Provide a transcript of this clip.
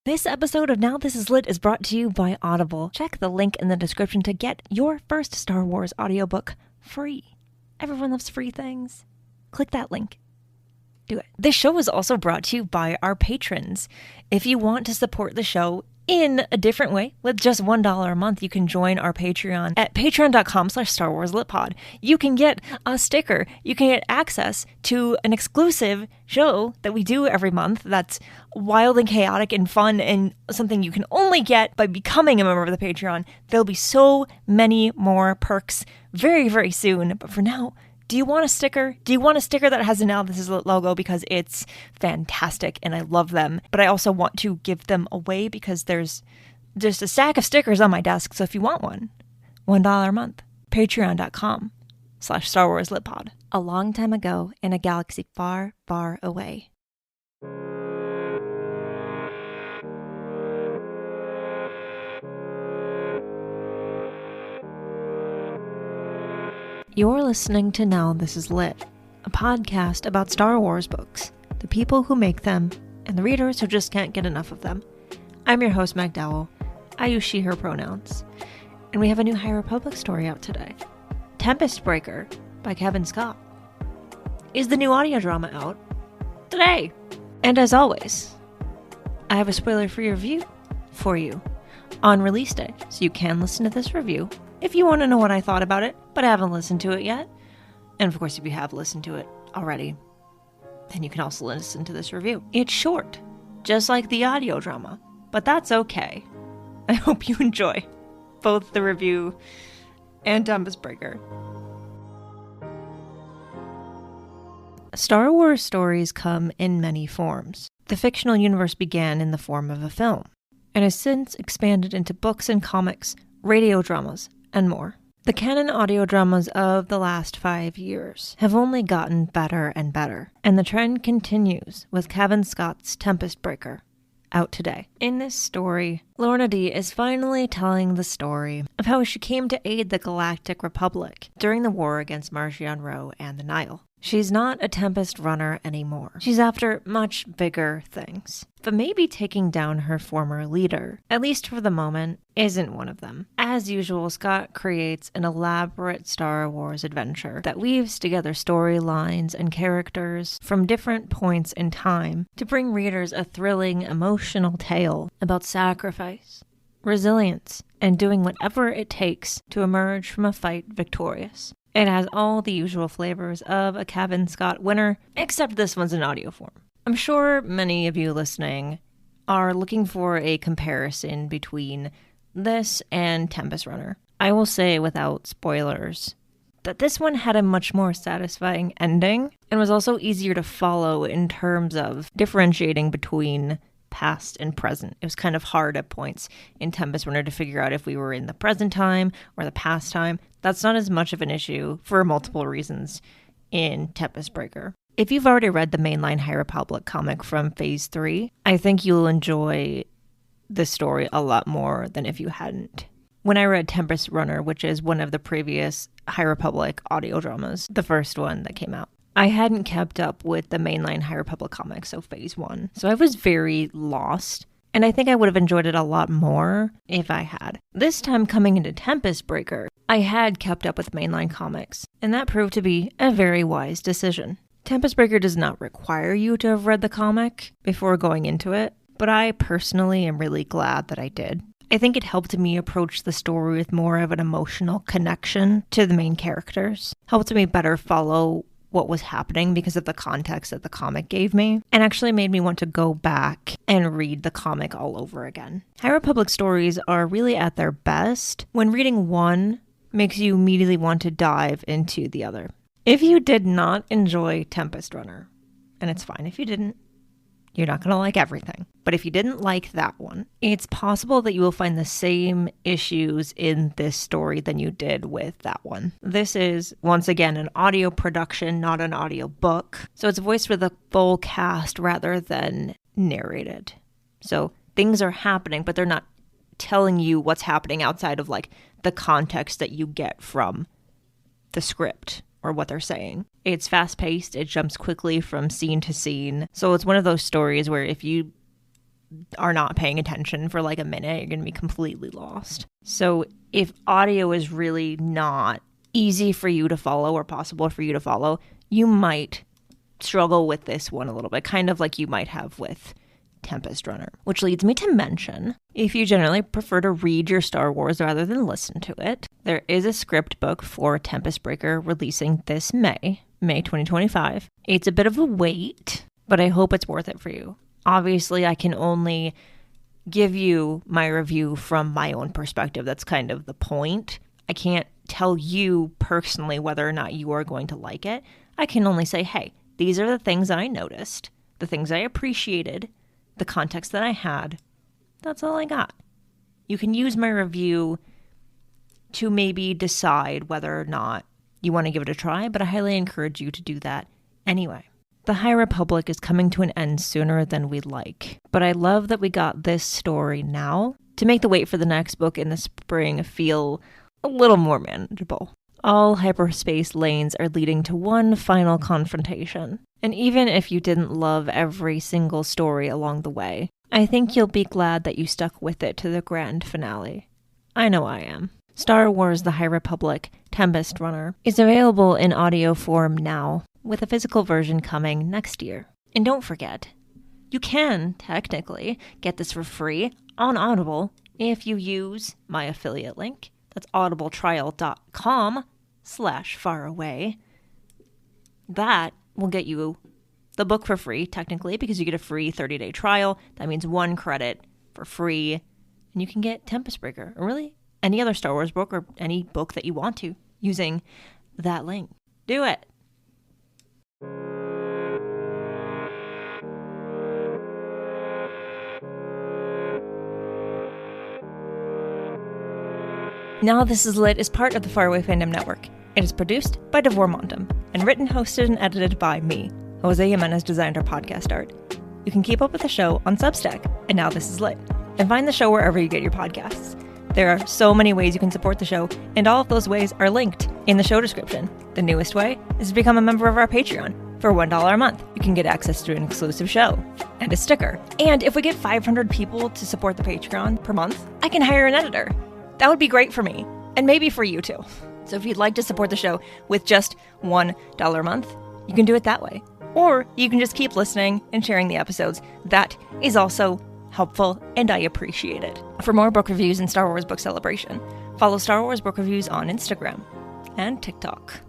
This episode of Now This Is Lit is brought to you by Audible. Check the link in the description to get your first Star Wars audiobook free. Everyone loves free things. Click that link. Do it. This show is also brought to you by our patrons. If you want to support the show in a different way, with just $1 a month, you can join our Patreon at patreon.com/StarWarsLitPod. You can get a sticker. You can get access to an exclusive show that we do every month that's wild and chaotic and fun and something you can only get by becoming a member of the Patreon. There'll be so many more perks very, very soon. But for now, do you want a sticker? Do you want a sticker that has a Now This Is Lit logo? Because it's fantastic and I love them. But I also want to give them away because there's just a stack of stickers on my desk. So if you want one, $1 a month. Patreon.com/StarWarsLitPod. A long time ago in a galaxy far, far away. You're listening to Now This Is Lit, a podcast about Star Wars books, the people who make them, and the readers who just can't get enough of them. I'm your host, Meg Dowell. I use she, her pronouns. And we have a new High Republic story out today. Tempest Breaker by Cavan Scott is the new audio drama out today. And as always, I have a spoiler-free review for you on release day, so you can listen to this review if you want to know what I thought about it, but haven't listened to it yet. And of course, if you have listened to it already, then you can also listen to this review. It's short, just like the audio drama, but that's okay. I hope you enjoy both the review and Tempest Breaker. Star Wars stories come in many forms. The fictional universe began in the form of a film, and has since expanded into books and comics, radio dramas, and more. The canon audio dramas of the last 5 years have only gotten better and better, and the trend continues with Cavan Scott's Tempest Breaker, out today. In this story, Lorna D is finally telling the story of how she came to aid the Galactic Republic during the war against Marchion Ro and the Nile. She's not a Tempest runner anymore. She's after much bigger things. But maybe taking down her former leader, at least for the moment, isn't one of them. As usual, Scott creates an elaborate Star Wars adventure that weaves together storylines and characters from different points in time to bring readers a thrilling, emotional tale about sacrifice, resilience, and doing whatever it takes to emerge from a fight victorious. It has all the usual flavors of a Cavan Scott winner, except this one's in audio form. I'm sure many of you listening are looking for a comparison between this and Tempest Runner. I will say without spoilers that this one had a much more satisfying ending and was also easier to follow in terms of differentiating between past and present. It was kind of hard at points in Tempest Runner to figure out if we were in the present time or the past time. That's not as much of an issue for multiple reasons in Tempest Breaker. If you've already read the mainline High Republic comic from Phase 3, I think you'll enjoy this story a lot more than if you hadn't. When I read Tempest Runner, which is one of the previous High Republic audio dramas, the first one that came out, I hadn't kept up with the mainline High Republic comics, so Phase 1. So I was very lost, and I think I would have enjoyed it a lot more if I had. This time coming into Tempest Breaker, I had kept up with mainline comics, and that proved to be a very wise decision. Tempest Breaker does not require you to have read the comic before going into it, but I personally am really glad that I did. I think it helped me approach the story with more of an emotional connection to the main characters, helped me better follow what was happening because of the context that the comic gave me, and actually made me want to go back and read the comic all over again. High Republic stories are really at their best when reading one makes you immediately want to dive into the other. If you did not enjoy Tempest Runner, and it's fine if you didn't, you're not going to like everything. But if you didn't like that one, it's possible that you will find the same issues in this story than you did with that one. This is, once again, an audio production, not an audio book. So it's voiced with a full cast rather than narrated. So things are happening, but they're not telling you what's happening outside of like the context that you get from the script or what they're saying. It's fast-paced, it jumps quickly from scene to scene. So it's one of those stories where if you are not paying attention for like a minute, you're going to be completely lost. So if audio is really not easy for you to follow or possible for you to follow, you might struggle with this one a little bit, kind of like you might have with Tempest Runner. Which leads me to mention, if you generally prefer to read your Star Wars rather than listen to it, there is a script book for Tempest Breaker releasing this May 2025. It's a bit of a wait, but I hope it's worth it for you. Obviously, I can only give you my review from my own perspective. That's kind of the point. I can't tell you personally whether or not you are going to like it. I can only say, hey, these are the things that I noticed, the things I appreciated, the context that I had. That's all I got. You can use my review to maybe decide whether or not you want to give it a try, but I highly encourage you to do that anyway. The High Republic is coming to an end sooner than we'd like, but I love that we got this story now to make the wait for the next book in the spring feel a little more manageable. All hyperspace lanes are leading to one final confrontation, and even if you didn't love every single story along the way, I think you'll be glad that you stuck with it to the grand finale. I know I am. Star Wars The High Republic Tempest Runner is available in audio form now, with a physical version coming next year. And don't forget, you can technically get this for free on Audible if you use my affiliate link. That's audibletrial.com/faraway. That will get you the book for free, technically, because you get a free 30-day trial. That means 1 credit for free. And you can get Tempest Breaker, or really any other Star Wars book, or any book that you want to, using that link. Do it! Now This Is Lit is part of the Faraway Fandom Network. It is produced by Devor Montum, and written, hosted, and edited by me. Jose Jimenez designed our podcast art. You can keep up with the show on Substack, and Now This Is Lit, and find the show wherever you get your podcasts. There are so many ways you can support the show, and all of those ways are linked in the show description. The newest way is to become a member of our Patreon. For $1 a month, you can get access to an exclusive show and a sticker. And if we get 500 people to support the Patreon per month, I can hire an editor. That would be great for me, and maybe for you too. So if you'd like to support the show with just $1 a month, you can do it that way. Or you can just keep listening and sharing the episodes. That is also helpful, and I appreciate it. For more book reviews and Star Wars Book Celebration, follow Star Wars Book Reviews on Instagram and TikTok.